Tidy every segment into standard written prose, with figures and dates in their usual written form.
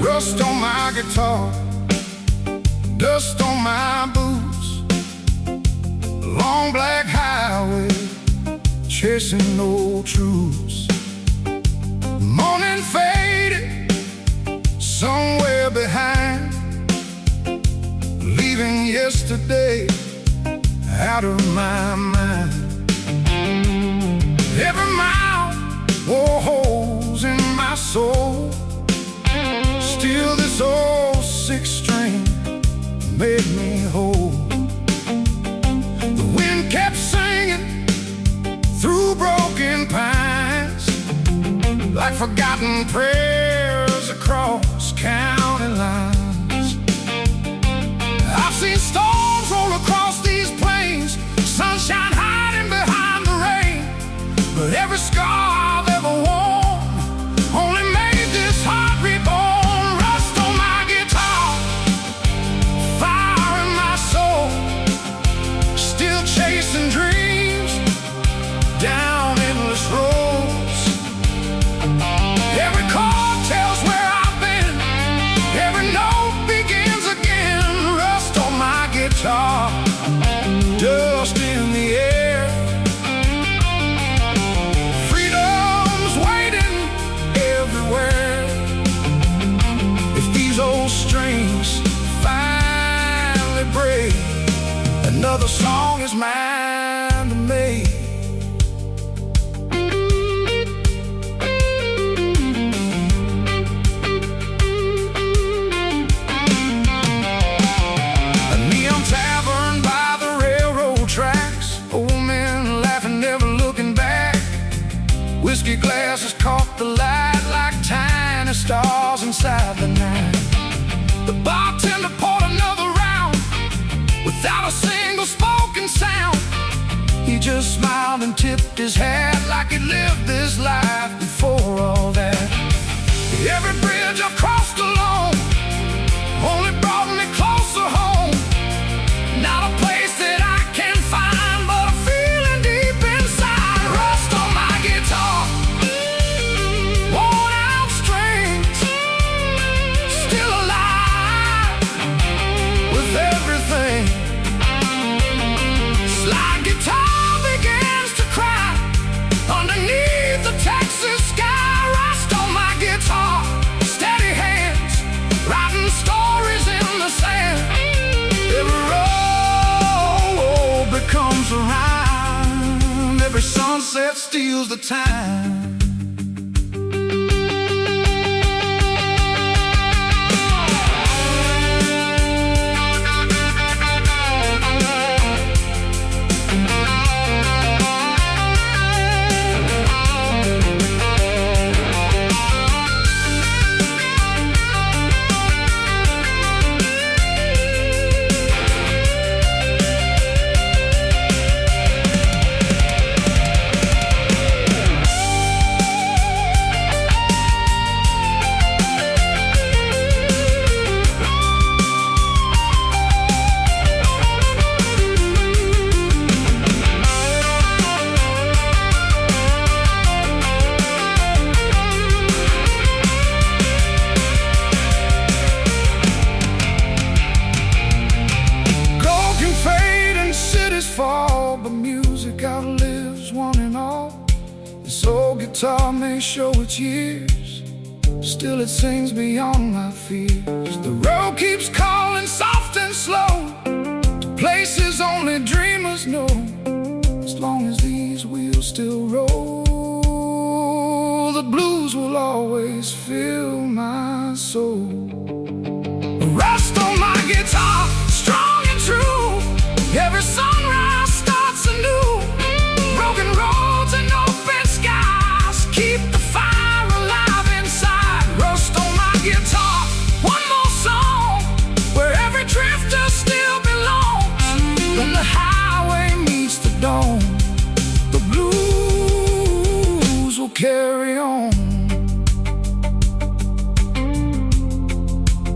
Rust on my guitar, dust on my boots, long black highway, chasing old troops. Morning faded, somewhere behind, leaving yesterday out of my mind. Every mile wore holes in my soul. Still this old six string made me whole. The wind kept singing through broken pines, like forgotten prayers across county lines. I've seen storms roll across these plains, sunshine hiding behind the rain, but every scar I've ever worn only made this heart reborn. Chasing dreams down endless roads. Every chord tells where I've been, every note begins again. Rust on my guitar, dust in the air. Freedom's waiting everywhere. If these old strings finally break, another song is mine to make. A neon tavern by the railroad tracks, old men laughing, never looking back. Whiskey glasses caught the light like tiny stars inside the night. The bartender poured another round without a single spoken sound. He just smiled and tipped his hat like he lived this life before all that. Every bridge I've crossed alone only brought me closer home. Not a place that I can find, but a feeling deep inside. Rust on my guitar, worn out strings, still alive with everything. Slide guitar begins to cry underneath the Texas sky. Rust on my guitar, steady hands writing stories in the sand. Every road becomes a rhyme, every sunset steals the time. This old guitar may show its years, still it sings beyond my fears. The road keeps calling soft and slow to places only dreamers know. As long as these wheels still roll, the blues will always fill my soul. Rust on my guitar, strong and true. Every sunrise starts anew. Broken roads and open skies keep the fire alive inside. Rust on my guitar, one more song where every drifter still belongs. When the highway meets the dawn, the blues will carry on.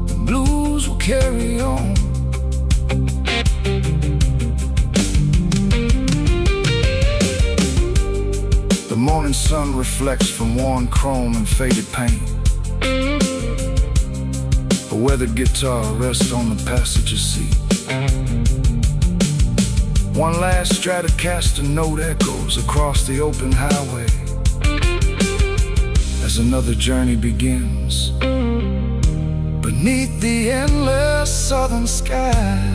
The blues will carry on. The morning sun reflects from worn chrome and faded paint. A weathered guitar rests on the passenger seat. One last Stratocaster note echoes across the open highway as another journey begins beneath the endless southern sky.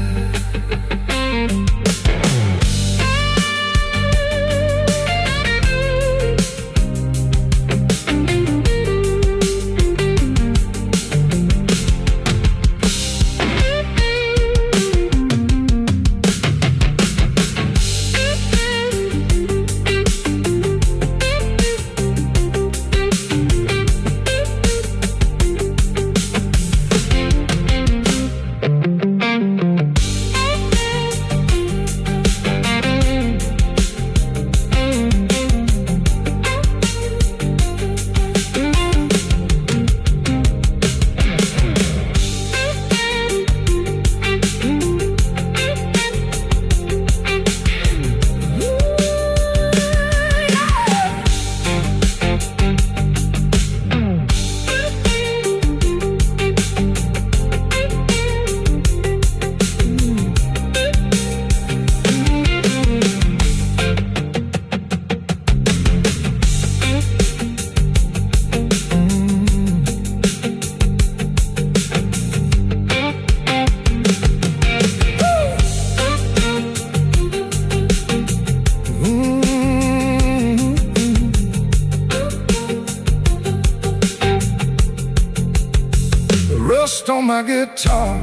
Rust on my guitar,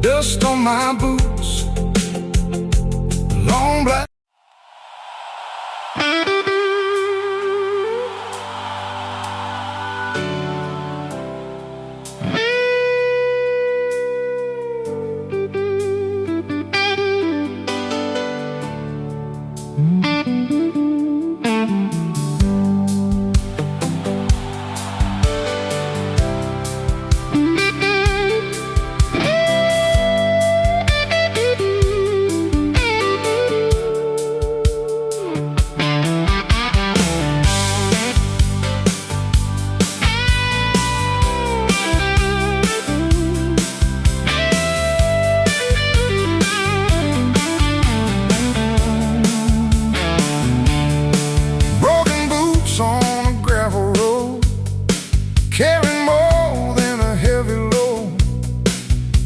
dust on my boots, long black. Carrying more than a heavy load,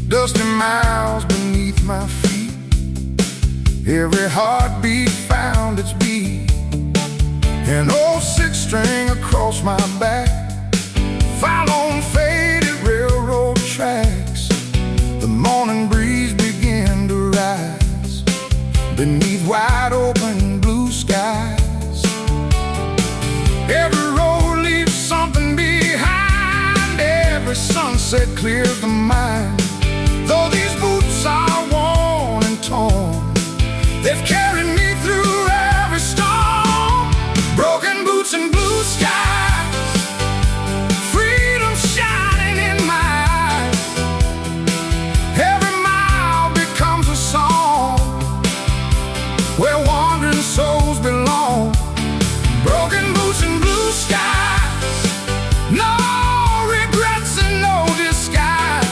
dusty miles beneath my feet. Every heartbeat found its beat. An old six-string across my back, file on faded railroad tracks. The morning breeze began to rise beneath wide open blue skies. Every road leaves something behind. Every sunset clears the mind. Though these boots are worn and torn, they've carried me through every storm. Broken boots and blue skies, freedom shining in my eyes. Every mile becomes a song where wandering souls belong. Broken boots and blue skies, no regrets and no disguise.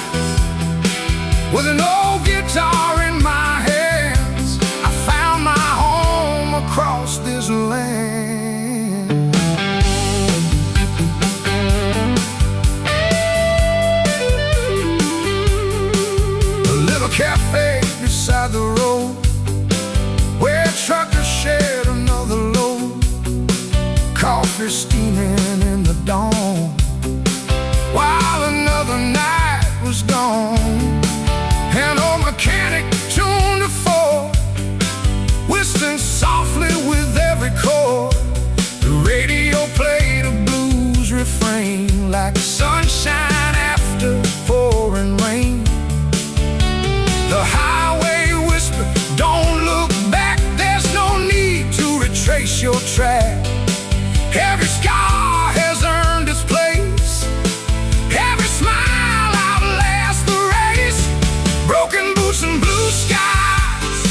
With an old guitar in my hands, I found my home across this land. track. Every scar has earned its place. Every smile outlasts the race. Broken boots and blue skies,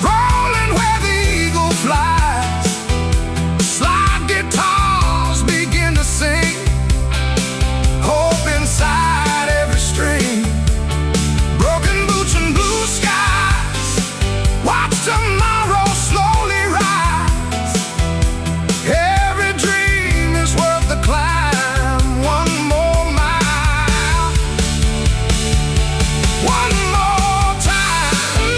rolling where the eagle flies. Slide guitars begin to sing, hope inside every string. Broken boots and blue skies, watch tomorrow slowly rise. Every dream is worth the climb. One more mile, one more time.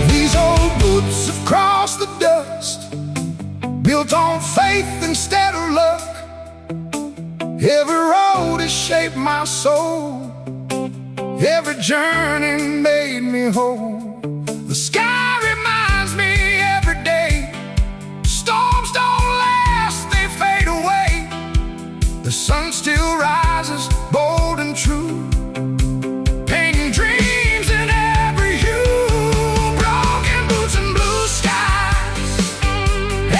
These old boots have crossed the dust, built on faith instead of luck. Every road has shaped my soul, every journey made me whole. The sky reminds me every day, storms don't last, they fade away. The sun still rises, bold and true, painting dreams in every hue. Broken boots and blue skies,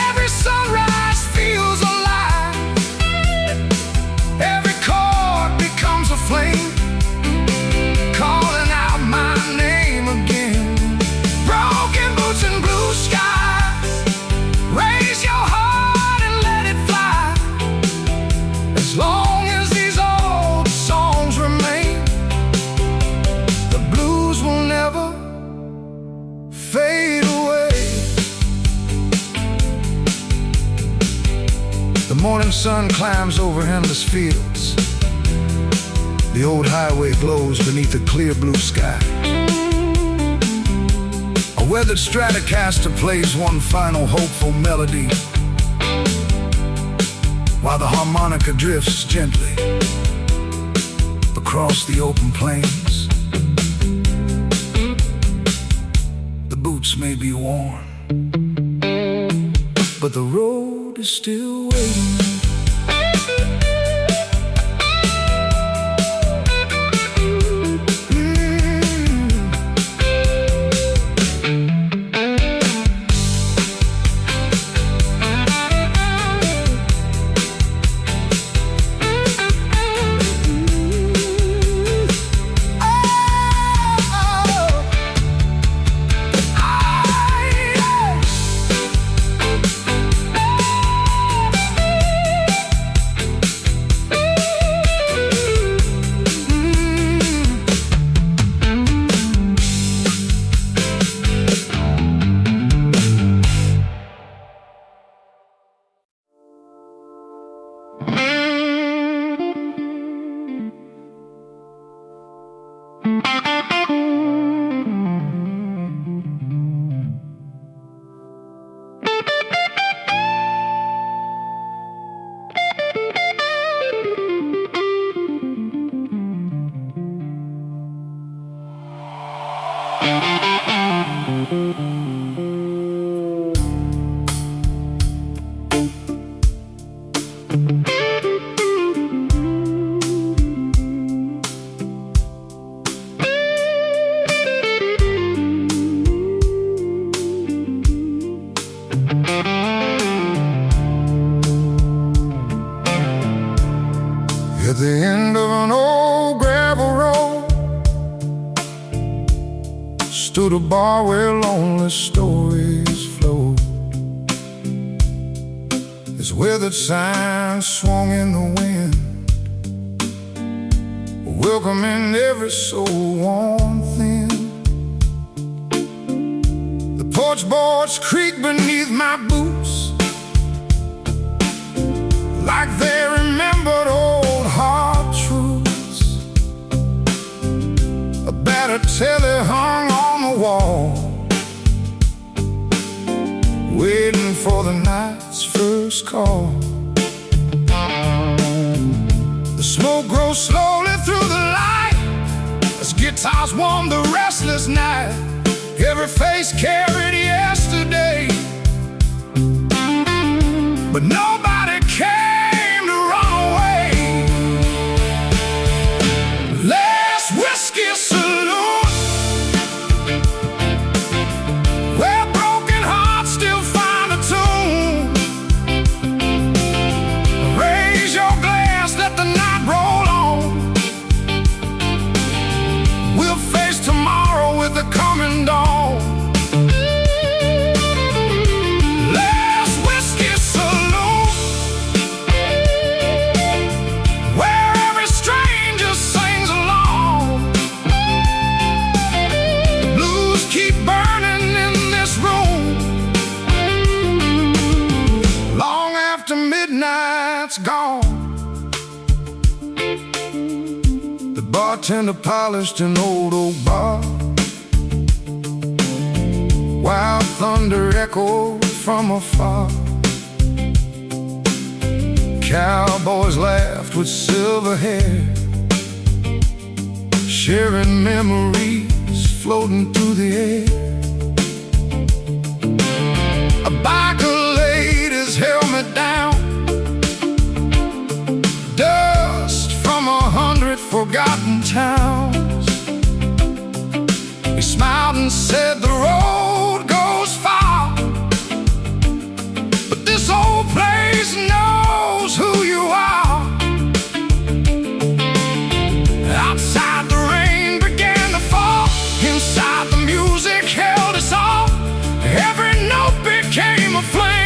every sunrise feels alive. Every chord becomes a flame, calling out my name again. Broken boots and blue skies, raise your heart and let it fly. As long as these old songs remain, the blues will never fade away. The morning sun climbs over endless fields. The old highway glows beneath a clear blue sky. A weathered Stratocaster plays one final hopeful melody, while the harmonica drifts gently across the open plains. The boots may be worn, but the road is still waiting. At the end of an old gravel road stood a bar where lonely stories flowed. His withered sign swung in the wind, welcoming every soul worn thin. The porch boards creak beneath my boots, first call. The smoke grows slowly through the light as guitars warm the restless night. Every face carried yesterday, but nobody came to run away. Last whiskey saloon, where broken hearts still find a tune. Raise your glass, let the night roll on. We'll face tomorrow with the coming dawn. Midnight's gone. The bartender polished an old oak bar. Wild thunder echoed from afar. Cowboys laughed with silver hair, sharing memories floating through the air. A biker laid his helmet down, dust from 100 forgotten towns. He smiled and said, the road goes far, but this old place knows who you are. Outside the rain began to fall, inside the music held us all. Every note became a flame.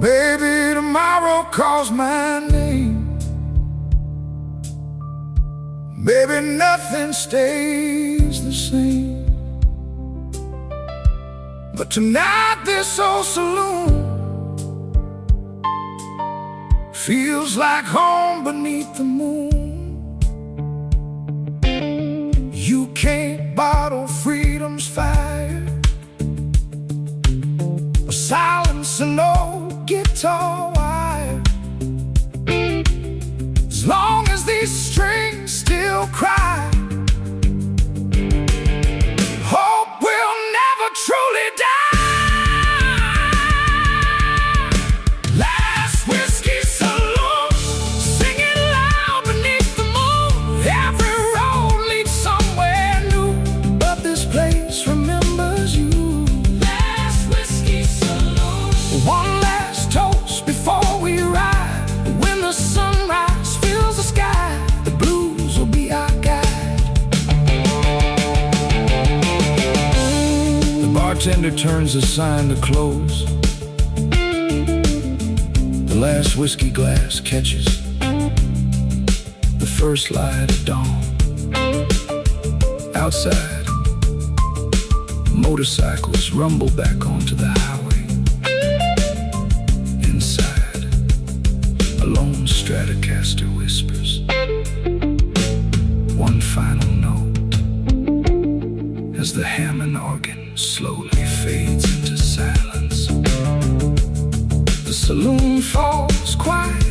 Baby, tomorrow calls my name. Baby, nothing stays the same. But tonight this old saloon feels like home beneath the moon. You can't bottle freedom's fire, or silence an old guitar wire. As long as these strings still cry, hope will never truly die. Last whiskey saloon, singing loud beneath the moon. Every road leads somewhere new, but this place remembers you. Last whiskey saloon, one last toast before we ride. When the sunrise fills the sky, the blues will be our guide. The bartender turns the sign to close. The last whiskey glass catches the first light of dawn. Outside, motorcycles rumble back onto the highway. Inside, a lone Stratocaster whispers one final note as the Hammond organ slowly fades into silence. The saloon falls quiet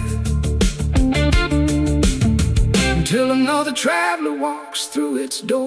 until another traveler walks through its door.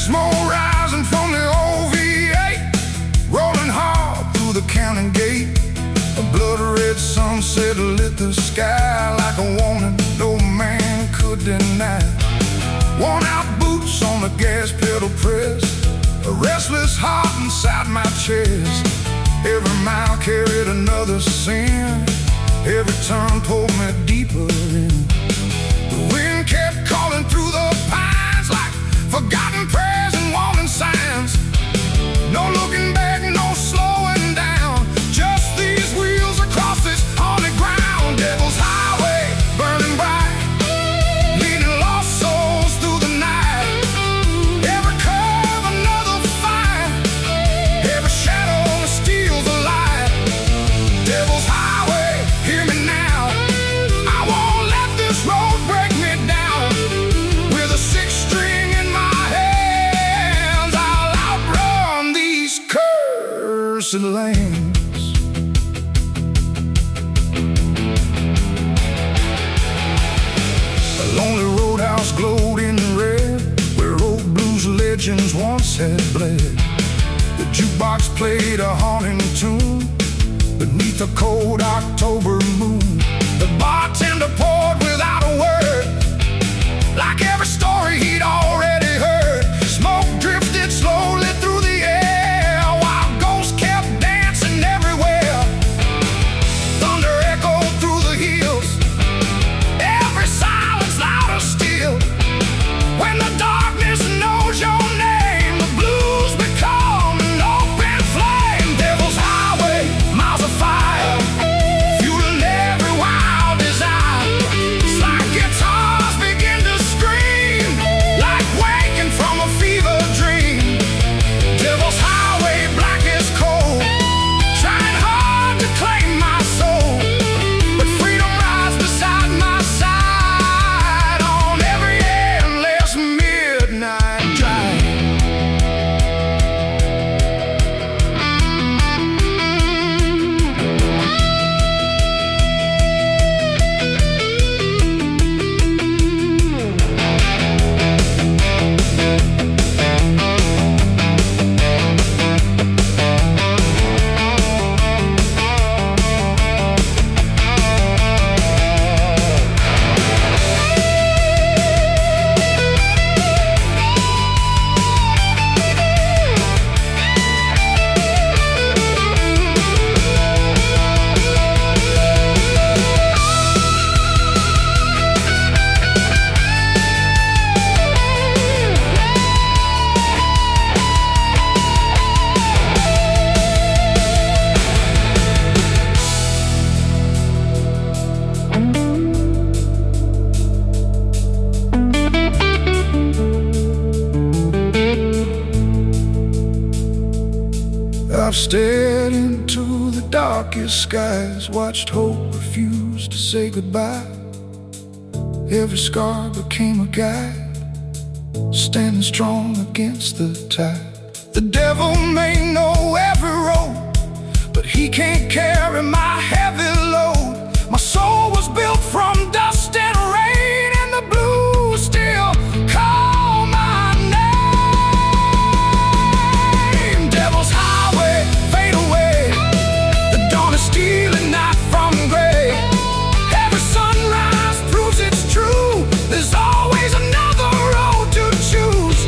Smoke rising from the old V8, rolling hard through the county gate. A blood-red sunset lit the sky like a warning no man could deny. Worn-out boots on the gas pedal press, a restless heart inside my chest. Every mile carried another sin, every turn pulled me deeper in. The wind kept calling through the pines like forgotten prayers and warning signs. No looking back, no slowing down, just these wheels across this haunted ground. Devil's highway, burning bright, leading lost souls through the night. Every curve, another fight, every shadow steals a light. Devil's highway, hear me now, I won't let this road break me down. With a six-string in my hands, I'll outrun these cursed lanes. A lonely roadhouse glowed in red, where old blues legends once had bled. The jukebox played a haunting tune beneath a cold October moon. The bartender poured without a word, like every story he'd already heard. Smoke drifted slowly through the air, while ghosts kept dancing everywhere. Thunder echoed through the hills, every silence louder still. When the darkness knows your name, the blues become an open flame. Devil's highway, miles of fire, fueling every wild desire. It's like guitars begin to scream, stared into the darkest skies, watched hope refuse to say goodbye. Every scar became a guide, standing strong against the tide. The devil may know every road, but he can't carry my heavy load. My soul was built from dust and rain, and the blues still call my name. Devil's highway, fade away. The dawn is stealing night from gray. Every sunrise proves it's true. There's always another road to choose.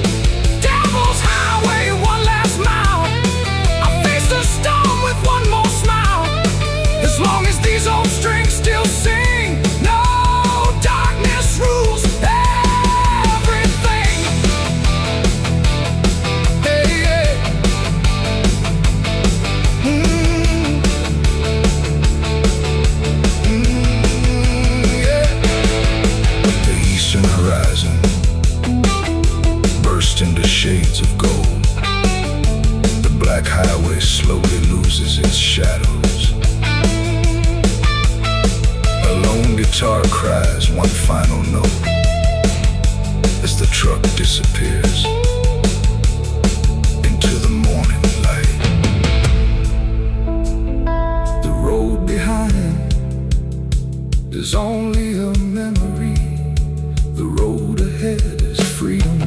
Devil's highway, one last mile. I face the storm with one more smile. As long as these old strings still sing, no darkness rules everything. Hey, hey. Yeah. The eastern horizon burst into shades of gold. The black highway slowly loses its shadows. A lone guitar cries one final note as the truck disappears into the morning light. The road behind is only a memory. The road ahead is freedom.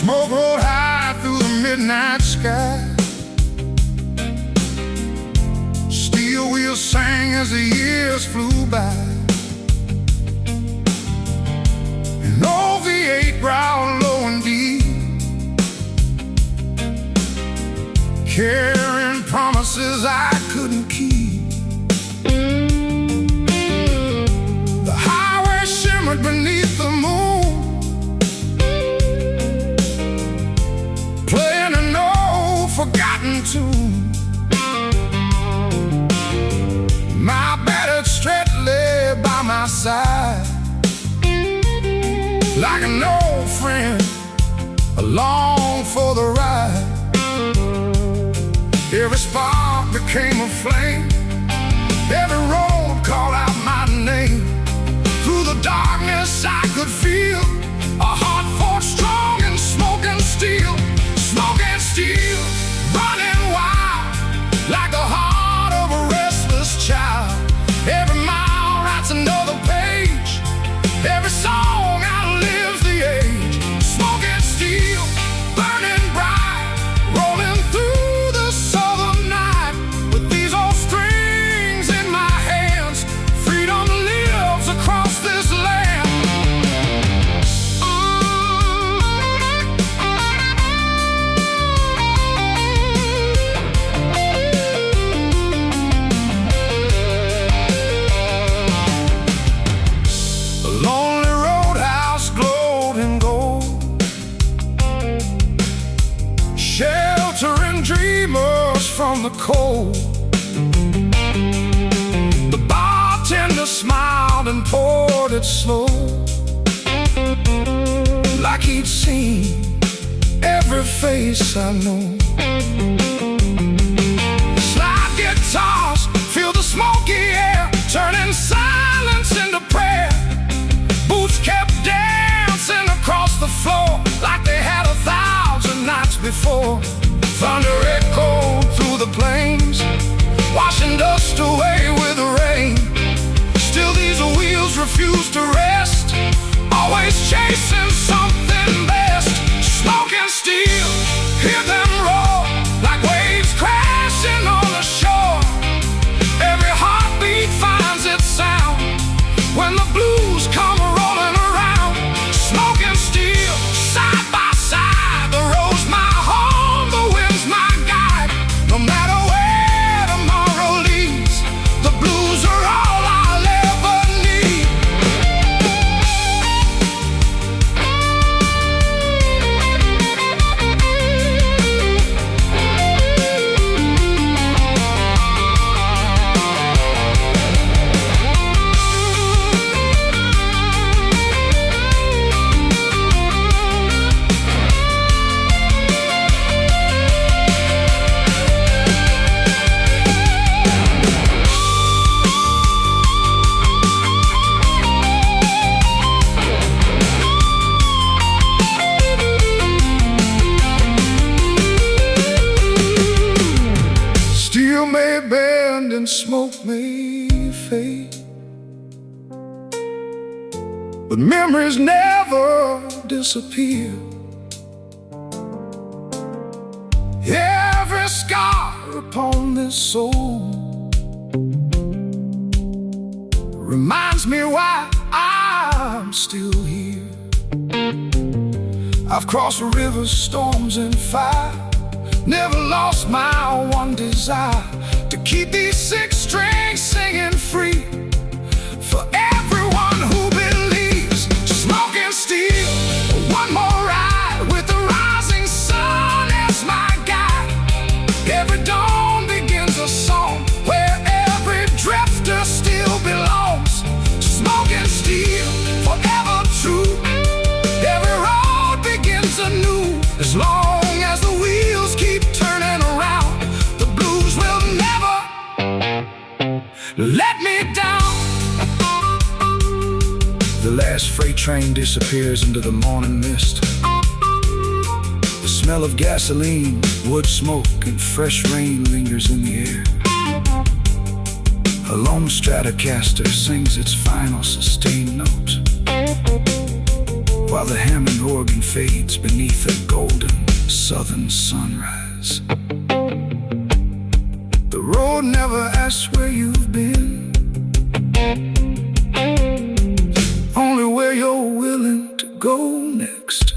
Smoke rolled high through the midnight sky. Steel wheels sang as the years flew by. An old V8 growled low and deep, carrying promises I couldn't keep. The highway shimmered beneath the moon, playing an old forgotten tune. My battered Strat lay by my side, like an old friend along for the ride. Every spark became a flame, every road called out my name. Through the darkness I could feel a heart forged strong in smoke and steel. Smoke and steel, running wild, like the heart of a restless child. Every mile writes another page, every song outlives the age. Smoke and steel, burning bright, rolling through the southern night. With these old strings from the cold. The bartender smiled and poured it slow, like he'd seen every face I know. Slide guitars fill the smoky air, turning silence into prayer. Boots kept dancing across the floor like they had 1,000 nights before. Thunder echoed through the plains, washing dust away with the rain. Still these wheels refuse to rest, always chasing something best. Smoke and steel, hear them roar like waves crashing on the shore. Every heartbeat finds its sound when the blues come rolling around. Smoke and steel, side by side, the road's my home, the wind's my guide. No matter where tomorrow leads, the blues are all I'll ever need. Steel may bend and smoke may fade, but memories never disappear. Every scar upon this soul reminds me why I'm still here. I've crossed rivers, storms, and fire, never lost my one desire to keep these 6 strings singing free for everyone who believes. Smoke and steel, one more ride with the rising sun as my guide. Every dawn begins a song where every drifter still belongs. Smoke and steel, forever true. Every road begins anew. As long as the wheels keep turning around, the blues will never let me down. The last freight train disappears into the morning mist. The smell of gasoline, wood smoke, and fresh rain lingers in the air. A lone Stratocaster sings its final sustained note, while the Hammond organ fades beneath a golden southern sunrise. The road never asks where you've been, only where you're willing to go next.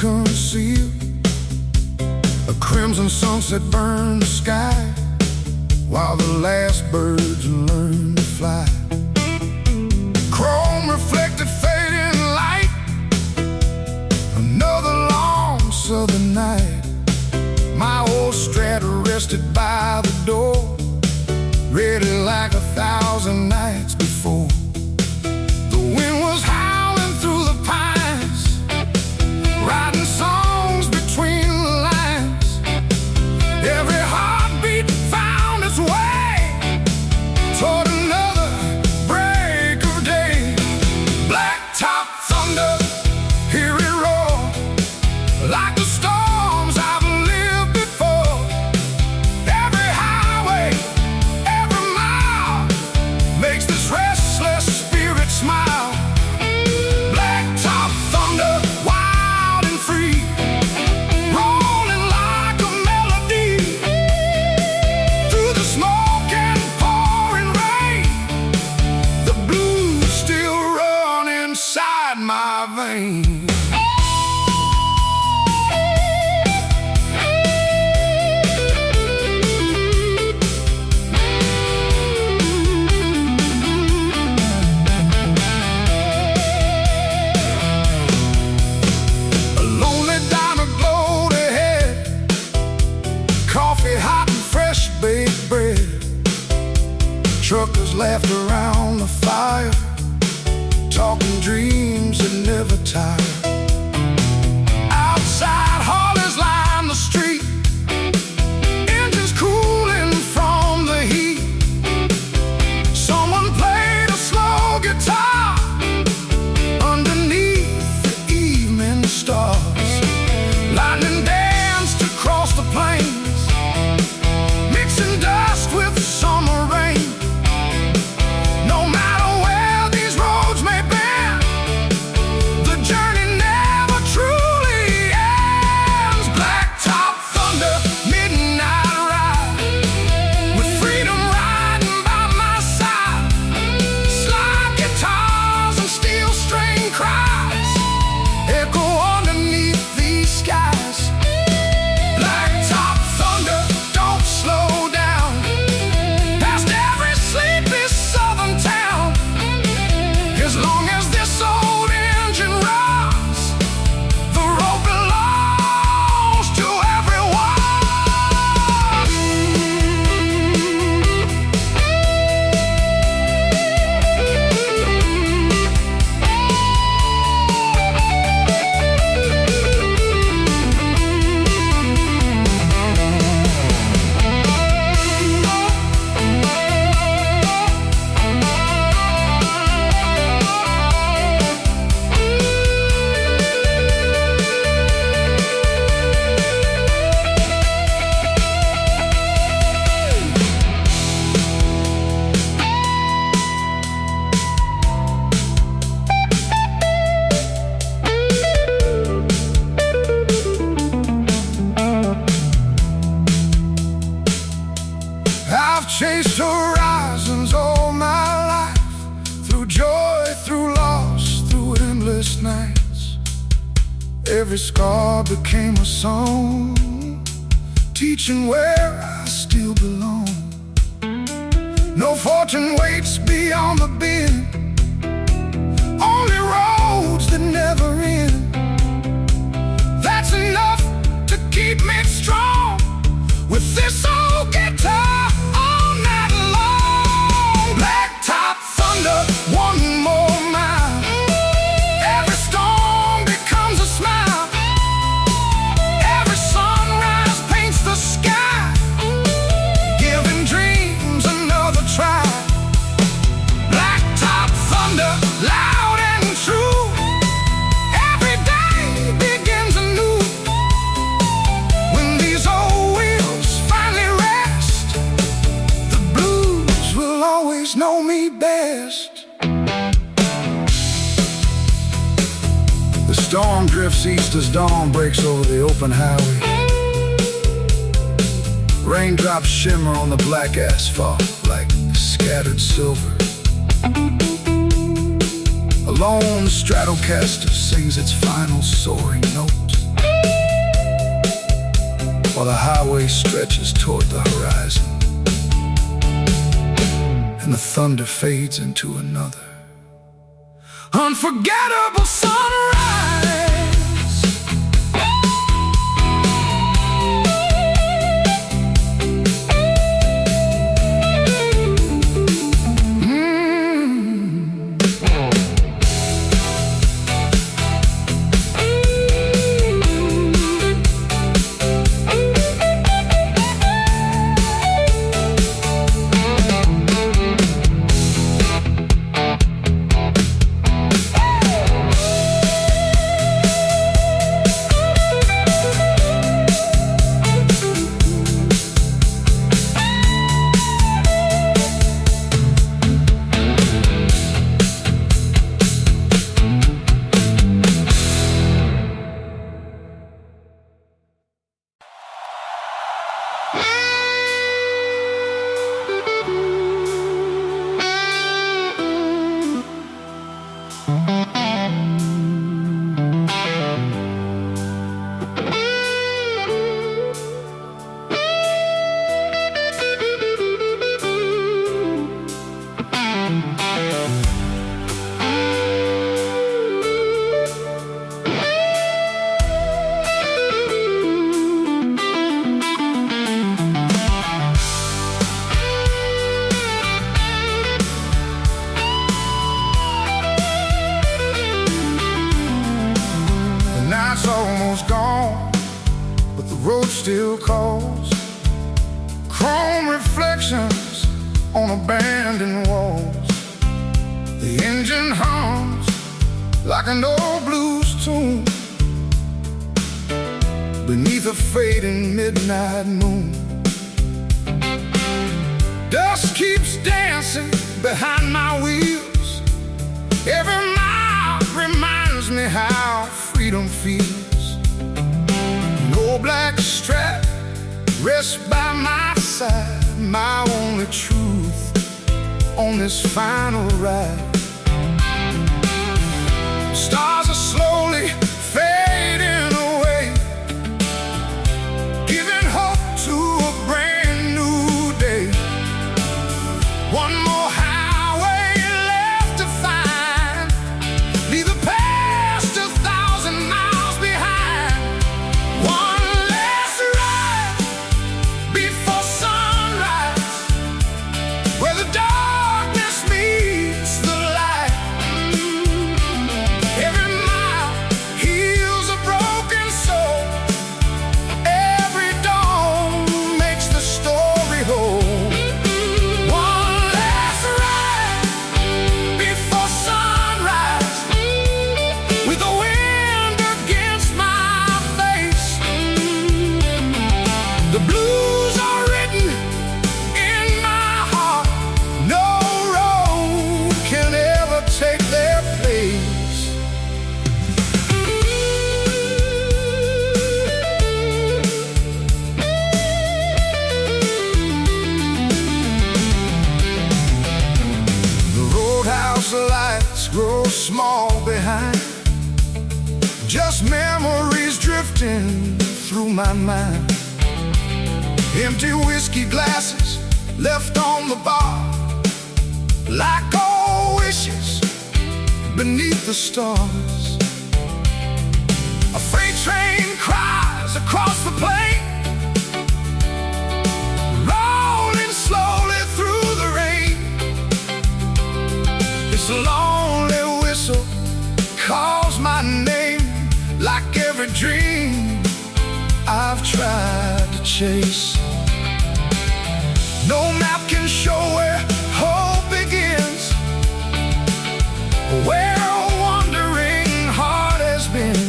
conceal. A crimson sunset burned the sky, while the last birds learned to fly. Chrome reflected fading light, another long southern night. My old Strat rested by the door, ready like 1,000 nights before. The wind was howling through the pines, writing songs between the lines. Every heartbeat found its way toward another break of day. Blacktop thunder, hear it roar, like the storms I've lived before. Every highway, every mile, makes this restless spirit smile. Blacktop thunder, wild and free, rolling like a melody through the smoke and pouring rain. The blues still run inside my veins. A lonely diner glowed ahead, coffee hot and fresh baked bread. Truckers laughed around the fire, talking dreams that never tire. Outside, haulers line the street, engines cooling from the heat. Someone played a slow guitar underneath the evening stars. Lightning danced across the plains, mixing dust with summer rain. No matter where these roads may bend, the journey never truly ends. Blacktop thunder, midnight ride, with freedom riding by my side. Slide guitars and steel string cries echo underneath these skies. Blacktop thunder, don't slow down, past every sleepy southern town. As long as this old engine runs, the road belongs to everyone. I've chased horizons all my life, through joy, through loss, through endless nights. Every scar became a song, teaching where I still belong. No fortune waits beyond the bend, only roads that never end. That's enough to keep me strong, with this old guitar all night long. Blacktop thunder, one more mile, every storm becomes a smile. Every sunrise paints the sky, giving dreams another try. Blacktop thunder, loud and true, every day begins anew. When these old wheels finally rest, the blues will always know me best. The storm drifts east as dawn breaks over the open highway. Raindrops shimmer on the black asphalt like scattered silver. A lone Stratocaster sings its final soaring notes. highway stretches toward the horizon, and the thunder fades into another unforgettable sunrise. Gone, but the road still calls. Chrome reflections on abandoned walls. The engine hums like an old blues tune beneath a fading midnight moon. Dust keeps dancing behind my wheels. Every mile reminds me how freedom feels. Black Strat rests by my side, my only truth on this final ride. Stars are slowly fading away, giving hope to a brand new day. One more highway left to find, leave the past 1,000 miles behind. One lights grow small behind, just memories drifting through my mind. Empty whiskey glasses left on the bar, like old wishes beneath the stars. A freight train cries across the plain, rolling slowly through the rain. This lonely whistle calls my name, like every dream I've tried to chase. No map can show where hope begins, where a wandering heart has been.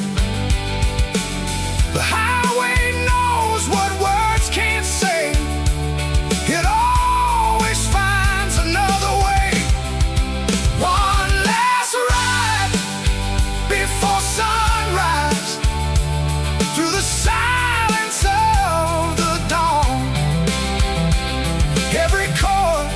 The highway knows what words can't say. It always finds another way. One last ride before sunrise, through the silence of the dawn. Every chord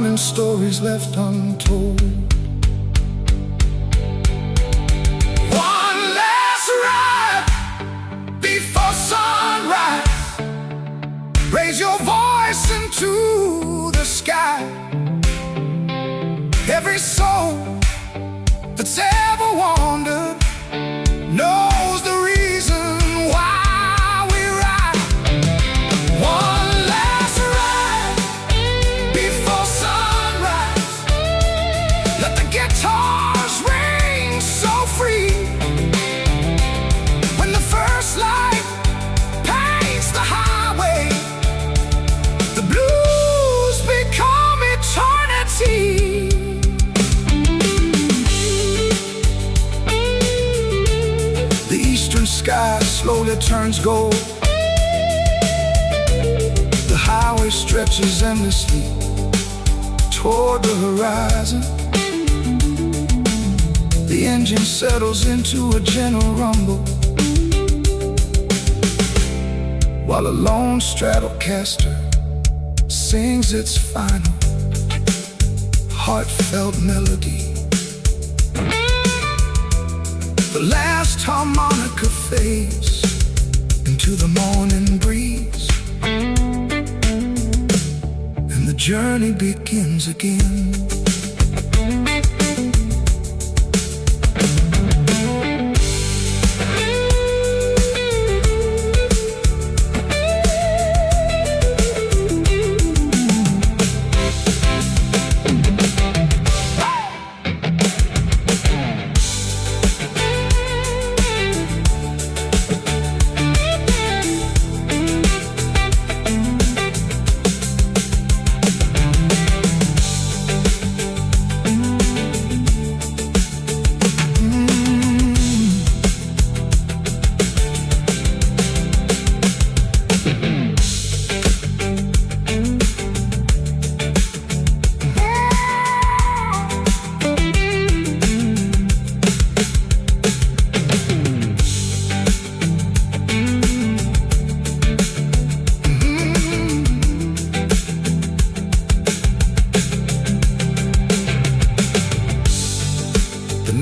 and stories left untold. One last ride before sunrise. Raise your voice into the sky. Every soul that's ever wandered knows the reason why we ride. One last ride before sunrise. Let the guitars ring so free. When the first light paints the highway, the blues become eternity. The eastern sky slowly turns gold. The highway stretches endlessly toward the horizon. The engine settles into a gentle rumble, while a lone Stratocaster sings its final heartfelt melody. The last harmonica fades into the morning breeze, and the journey begins again.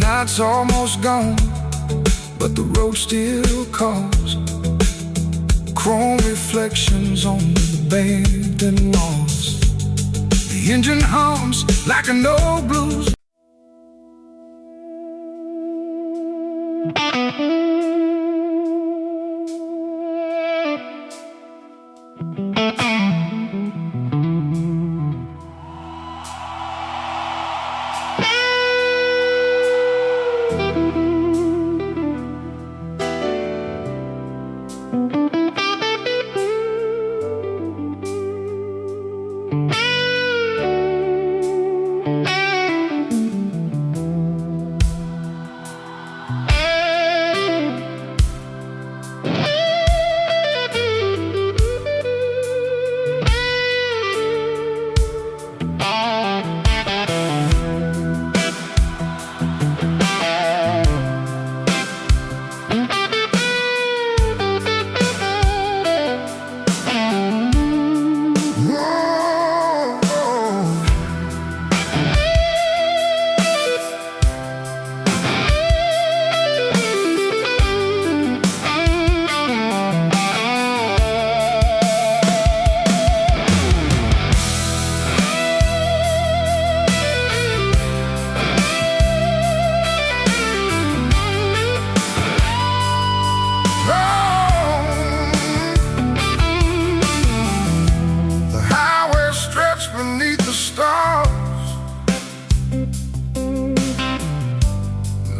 Night's almost gone, but the road still calls. Chrome reflections on the abandoned walls. The engine hums like an old blues.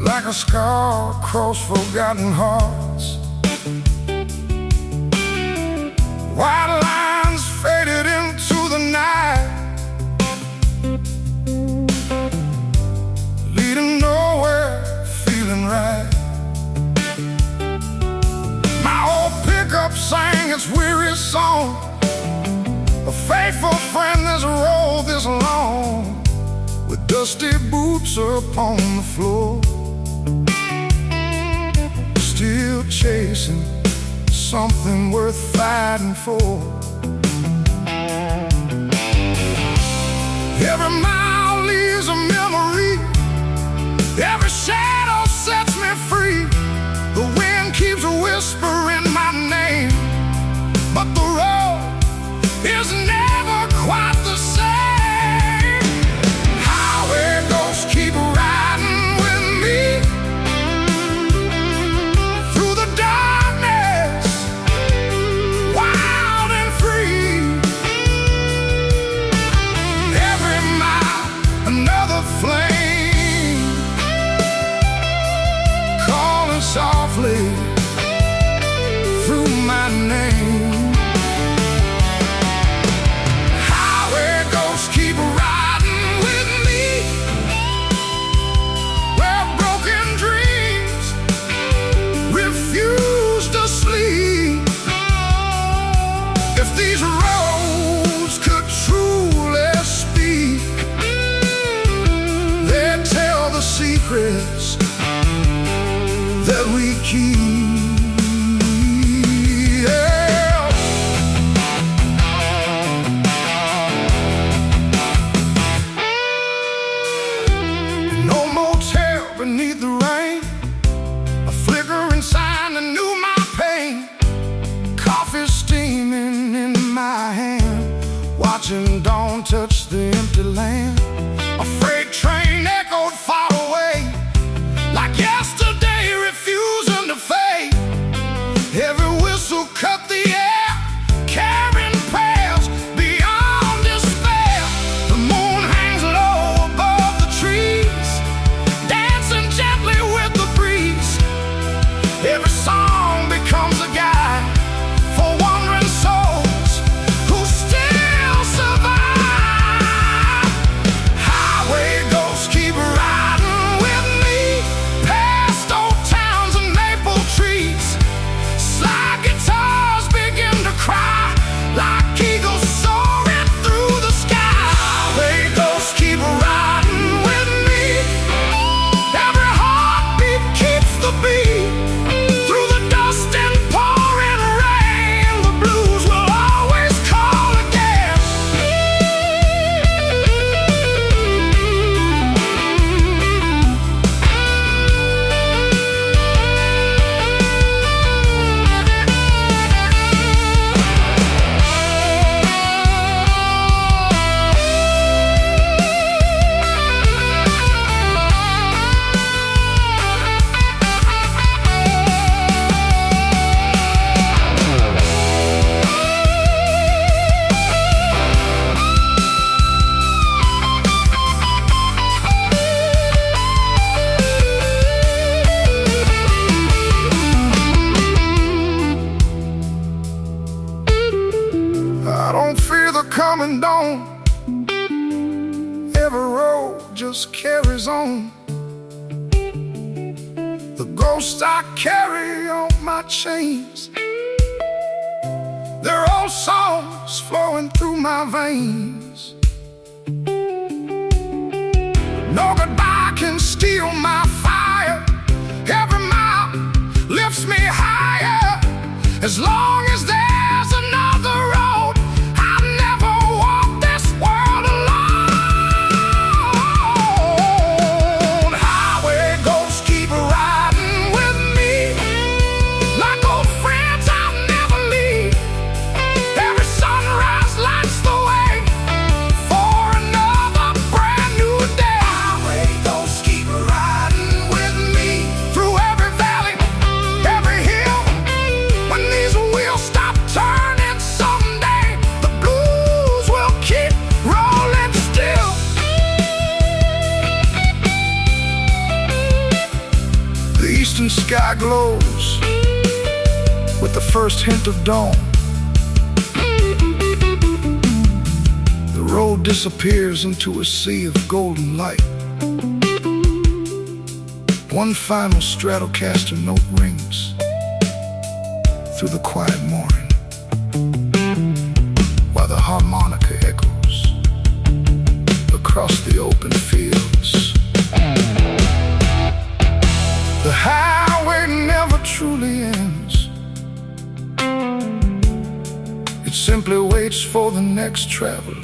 Like a scar across forgotten hearts. White lines faded into the night, leading nowhere, feeling right. My old pickup sang its weary song, a faithful friend that's rolled this long, with dusty boots upon the floor, still chasing something worth fighting for. Every mile leaves a memory, every shadow sets me free. The wind keeps whispering my name, but the road is never quite the same. Highway ghosts keep riding with me through the darkness, wild and free. Every mile, another flame, calling softly through my name. Highway ghosts keep riding with me where broken dreams refuse to sleep. If these roads could truly speak, they'd tell the secrets that we keep. Beneath the rain, a flickering sign that knew my pain. Coffee steaming in my hand, watching dawn touch the empty land. A freight train echoed far away, like yesterday refusing to fade. Every whistle cut the air, carrying prayers beyond despair. The moon hangs low above the trees, dancing gently with the breeze. Every song becomes a guide for wandering souls who still survive. Highway ghosts keep riding with me past old towns and maple trees. Slide guitars begin to cry like eagles soaring through the sky. Highway ghosts keep riding with me, every heartbeat keeps the beat. Through the dust and pouring rain, the blues will always call again. I don't fear the coming dawn, every road just carries on. The ghosts I carry on my chains, they're old songs flowing through my veins. No goodbye can steal my fire, every mile lifts me higher. As long as there's another road, I'll never walk this world alone. Highway ghosts keep riding with me like old friends I'll never leave. Every sunrise lights the way for another brand new day. Highway ghosts keep riding with me through every valley, every hill. When these wheels stop turning someday, the blues will keep rolling still. The eastern sky glows with the first hint of dawn. The road disappears into a sea of golden light. One final Stratocaster note rings through the quiet morning, while the harmonica echoes across the open fields. The highway never truly ends. It simply waits for the next traveler.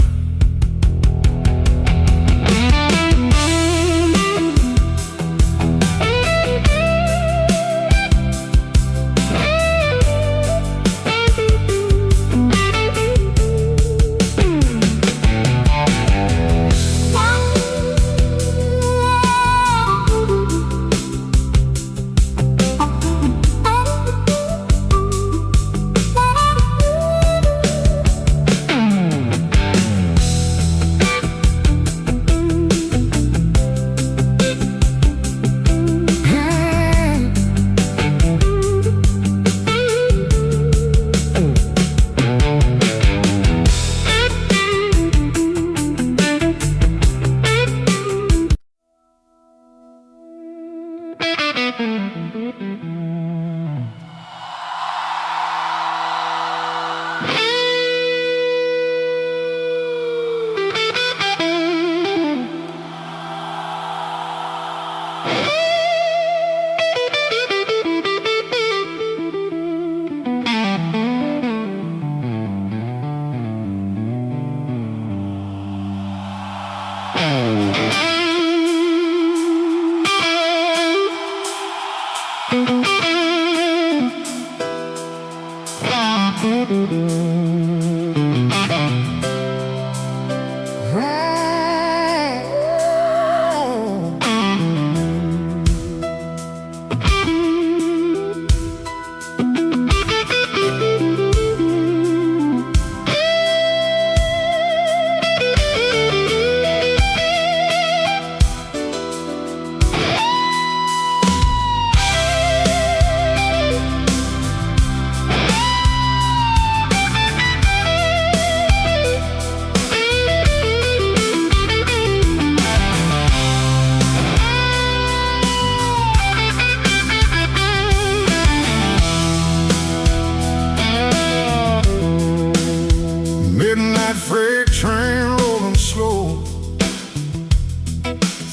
Midnight freight train rolling slow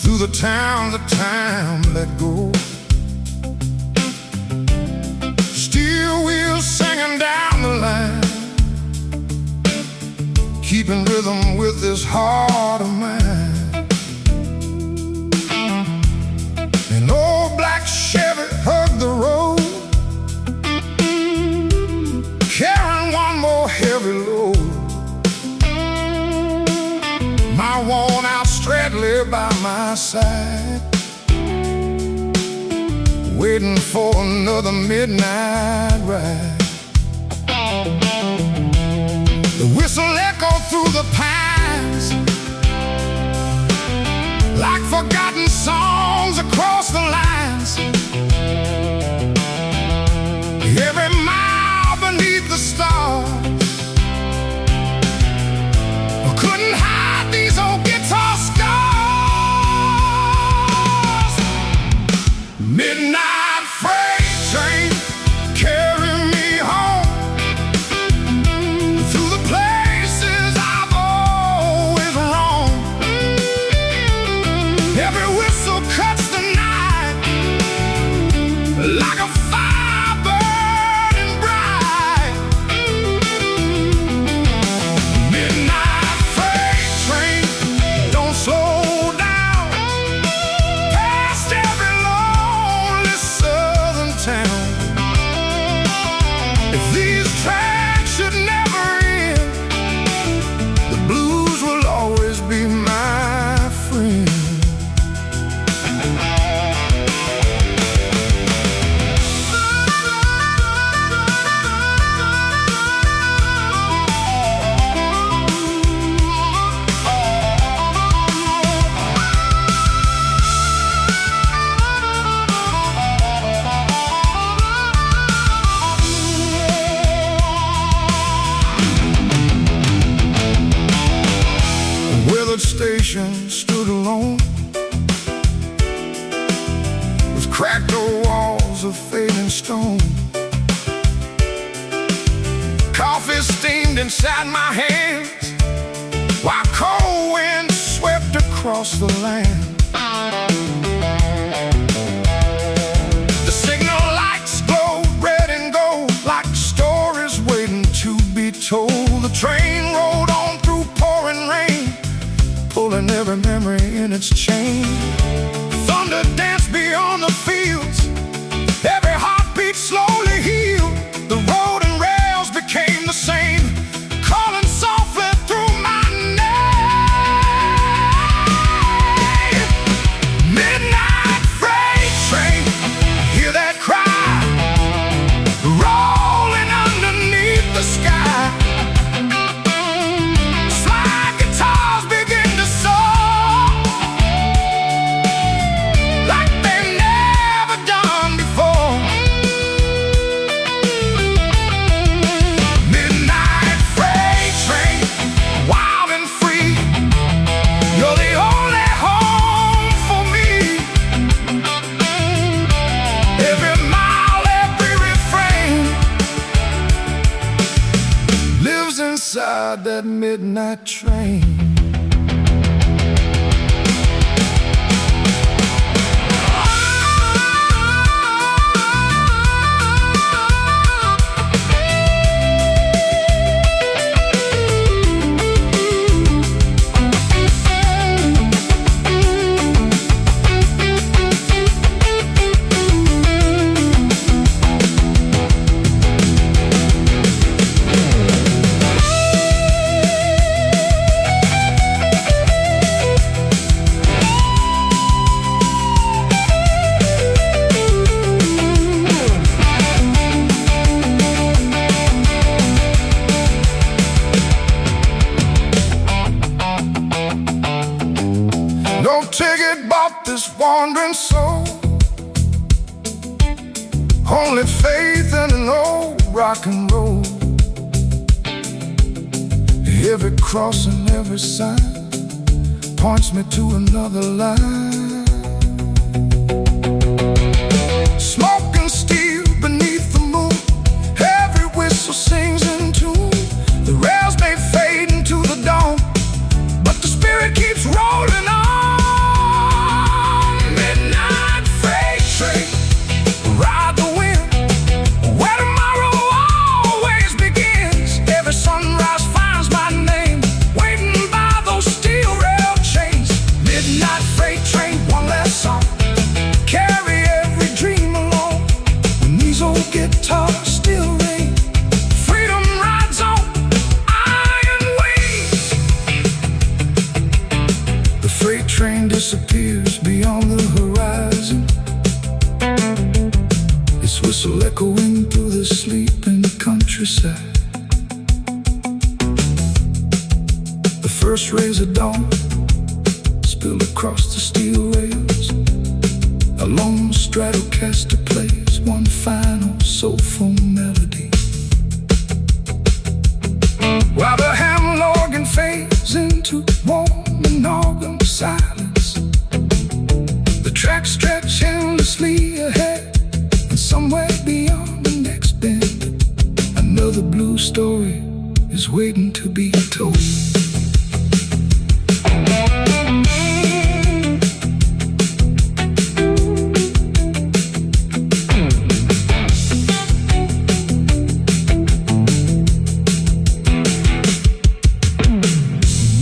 through the town that time let go. Steel wheels singing down the line, keeping rhythm with this heart of mine. An old black Chevy hugged the road, carrying one more heavy load. My worn-out Straddler by my side, waiting for another midnight ride. The whistle echoed through the pines like forgotten songs across the lines. Every mile beneath the stars couldn't hide these old guitar scars. Midnight freight train, carry me home through the places I've always roamed. Every whistle cuts the night like a fire burning bright. Midnight freight train, don't slow down past every lonely southern town. If these tracks should never end, the blues will always be my friend. The weathered station stood alone with cracked old walls of fading stone. Coffee steamed inside my hands while cold winds swept across the land. The signal lights glowed red and gold like stories waiting to be told. The train rolled on through pouring rain, pulling every memory in its chain. Thunder danced beyond the fields, every heartbeat slowly healed. The road and rails became the same, calling softly through my name. Midnight freight train, hear that cry rolling underneath the sky. Slide guitars begin to soar like they've never done before. Midnight freight train, wild and free, you're the only home for me. Every mile, every refrain lives inside that midnight train. No ticket bought this wandering soul, only faith in an old rock and roll. Every cross and every sign points me to another line. Smoke and steel beneath the moon, every whistle sings in tune. The rails may fade into the dawn, but the spirit keeps rolling on. Midnight freight train, ride the wind where tomorrow always begins. Every sunrise finds my name waiting by those steel rail chains. Midnight freight train, one last song, carry every dream along. When these old guitars still ring, freedom rides on iron wings. The freight train disappears beyond the horizon, its whistle echoing through the sleeping countryside. The first rays of dawn spill across the steel rails. A lone Stratocaster plays one final soulful melody, while the Hammond organ fades into warm and organ silence. The tracks stretch endlessly ahead, and somewhere beyond the next bend, another blue story is waiting to be told.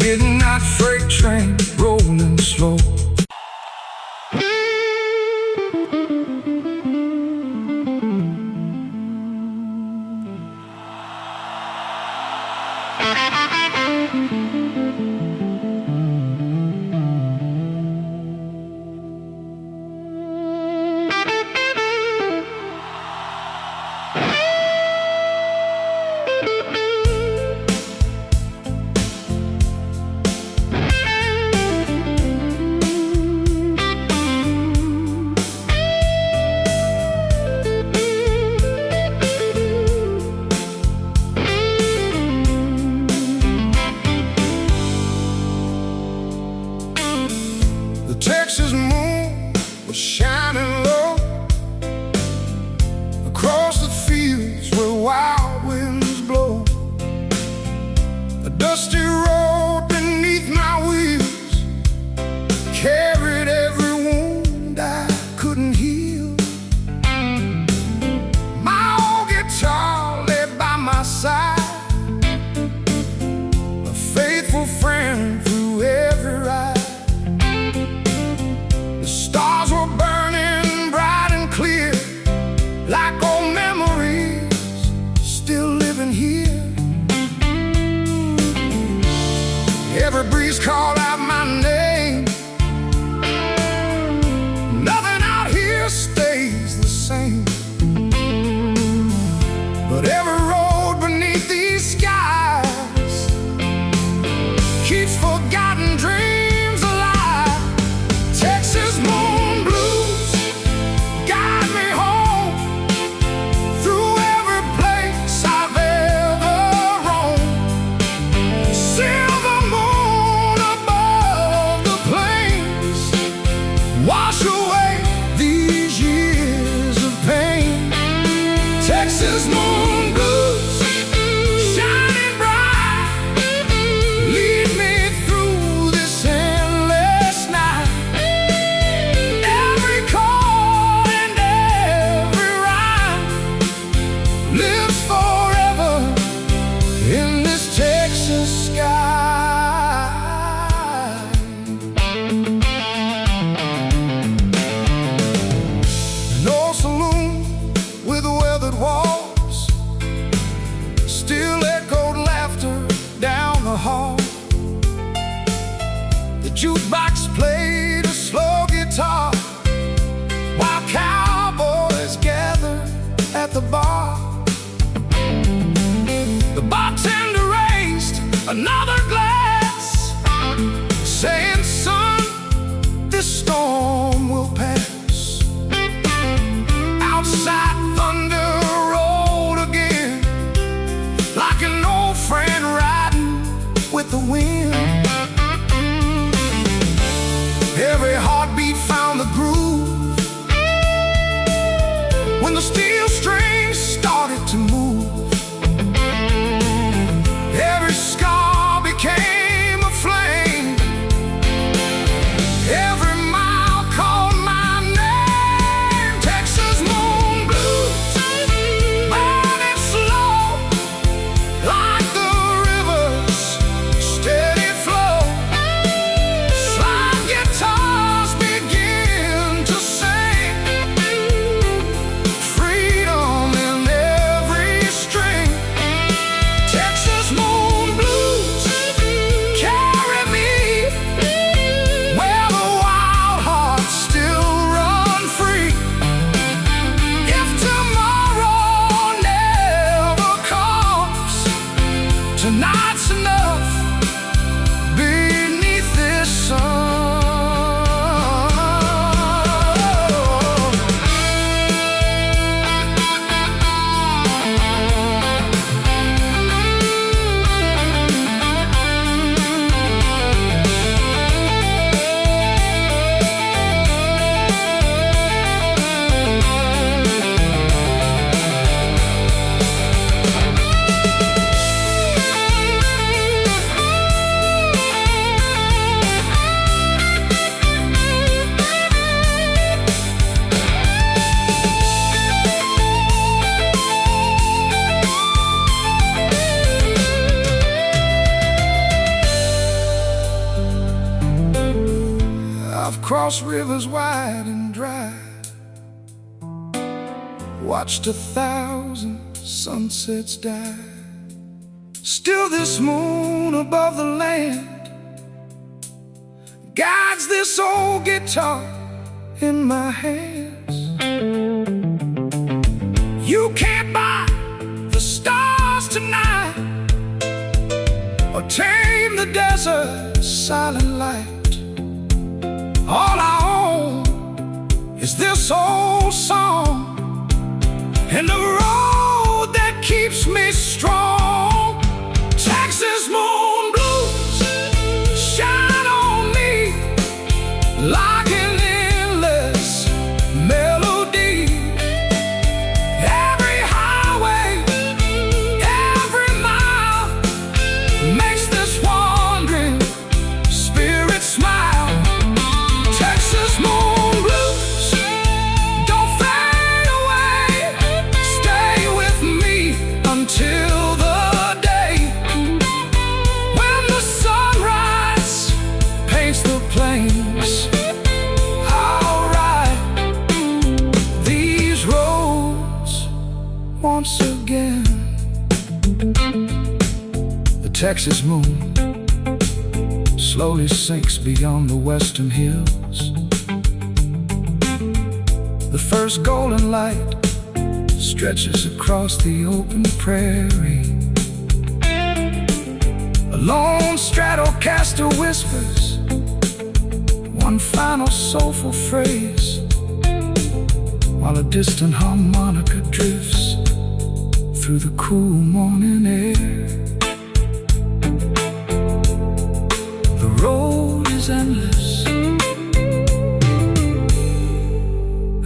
Midnight freight train rolling slow. The Texas moon was shining low across the fields where wild winds blow. A dusty road beneath my wheels carried every wound I couldn't heal. My old guitar lay by my side, a faithful friend through every ride. The stars were burning bright and clear, like old memories still living here. Every breeze called out my name. Nothing out here stays the same, but every road beneath these skies keeps forgotten dreams alive. Texas moon blues guide me home through every place I've ever roamed. Silver moon above the plains, wash away these years of pain. Texas moon blues shining bright, lead me through this endless night. Every chord and every rhyme lives forever in this Texas sky. An old saloon with weathered walls still echoed laughter down the hall. The jukebox played a slow guitar while cowboys gathered at the bar. The bartender raised another glass, saying, "Son, the steel strings started to move. Every scar became a flame. Every mile called my name. Texas moon blues, burning slow like the river's steady flow. Slide guitars begin to sing, freedom in every string. Texas moon blues carry me where the wild hearts still run free. If tomorrow never comes, tonight's enough beneath this sun. I've crossed rivers wide and dry, watched 1,000 sunsets die. Still this moon above the land guides this old guitar in my hands. You can't buy the stars tonight or tame the desert's silent light. All I own is this old song and the road that keeps me strong. Texas moon blues shine on me like an endless melody. Every highway, every mile makes this wandering spirit smile. Texas moon blues don't fade away. Stay with me until the day when the sunrise paints the plains. I'll ride these roads once again. The Texas moon slowly sinks beyond the western hills. The first golden light stretches across the open prairie. A lone Stratocaster whispers one final soulful phrase, while a distant harmonica drifts through the cool morning air. The road is endless,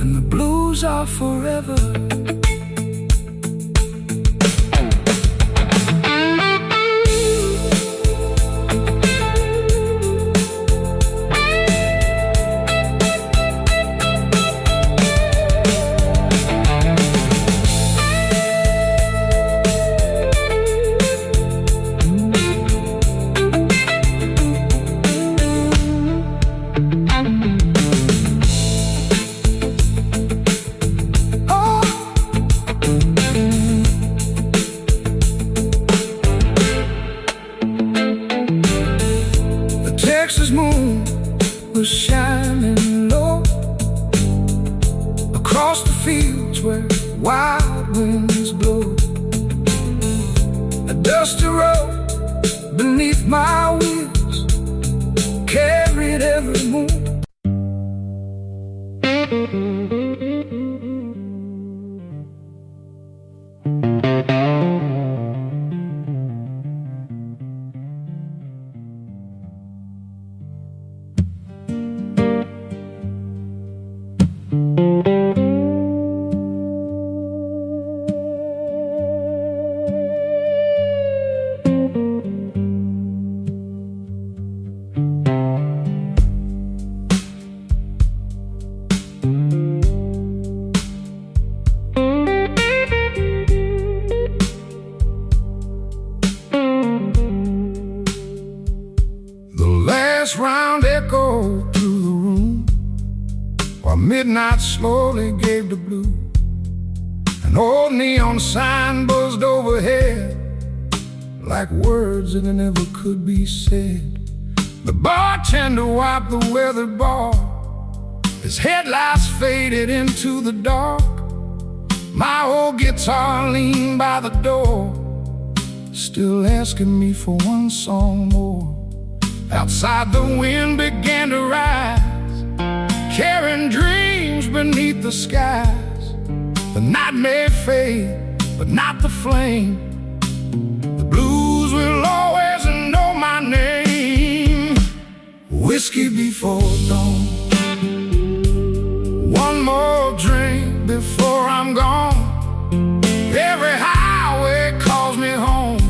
and the blues are forever. midnight slowly gave the blue. An old neon sign buzzed overhead, like words that never could be said. The bartender wiped the weathered bar, his headlights faded into the dark. My old guitar leaned by the door, still asking me for one song more. Outside the wind began to rise, carrying dreams beneath the skies. The night may fade, but not the flame. The blues will always know my name. Whiskey before dawn, one more drink before I'm gone. Every highway calls me home,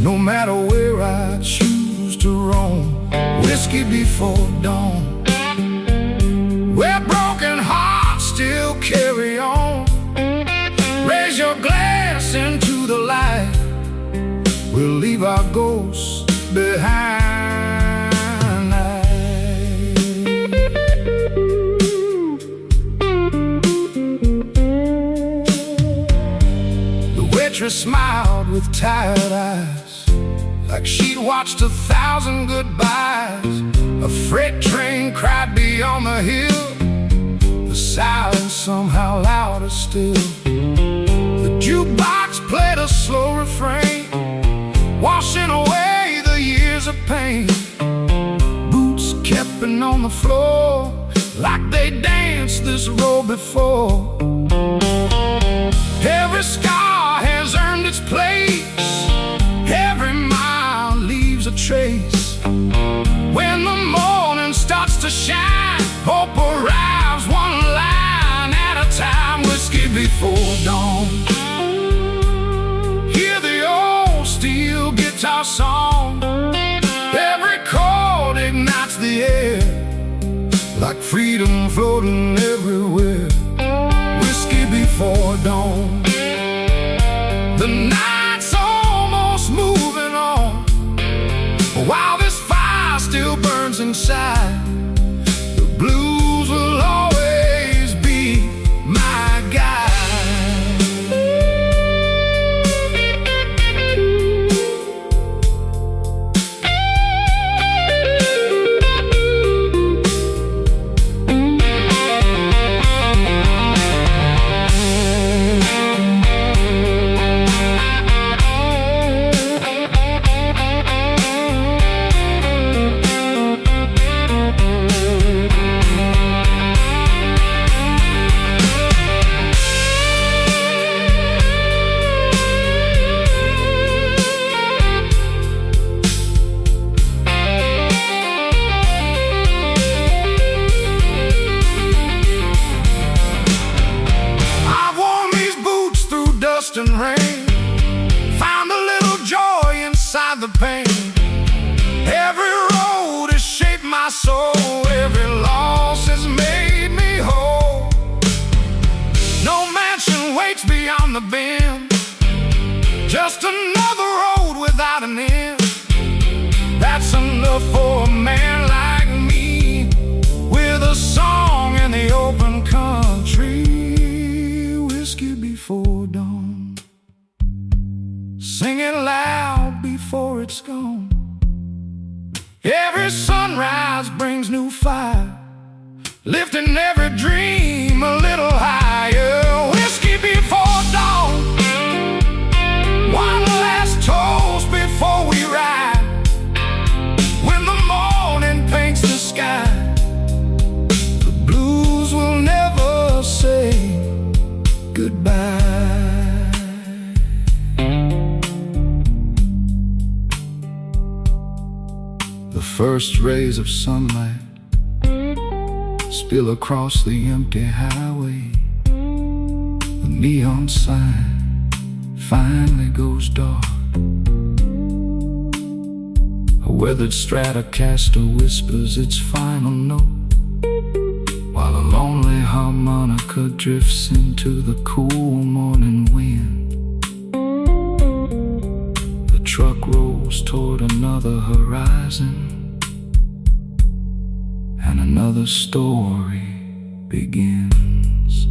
no matter where I choose to roam. Whiskey before dawn, where broken hearts still carry on. Raise your glass into the light, we'll leave our ghosts behind. The waitress smiled with tired eyes, like she'd watched 1,000 goodbyes. A freight train cried beyond the hill, the silence somehow louder still. The jukebox played a slow refrain, washing away the years of pain. Boots kept on the floor, like they danced this road before. Every scar has earned its place, every mile leaves a trace. When the morning starts to shine, hope arrives one line at a time. Whiskey before dawn, hear the old steel guitar song. Every chord ignites the air, like freedom floating everywhere. Whiskey before dawn, the night's almost moving on, while this fire still burns inside. The blues will always be my guide. And rain, found a little joy inside the pain. Every road has shaped my soul, every loss has made me whole. No mansion waits beyond the bend, just another road without an end. That's enough for a man like me, with a song in the open country. Whiskey before dawn, sing it loud before it's gone. Every sunrise brings new fire, lifting every dream a little higher. Whiskey before dawn, one last toast before we ride. When the morning paints the sky, the blues will never say goodbye. The first rays of sunlight spill across the empty highway. The neon sign finally goes dark. A weathered Stratocaster whispers its final note, while a lonely harmonica drifts into the cool morning wind. The truck rolls toward another horizon, and another story begins.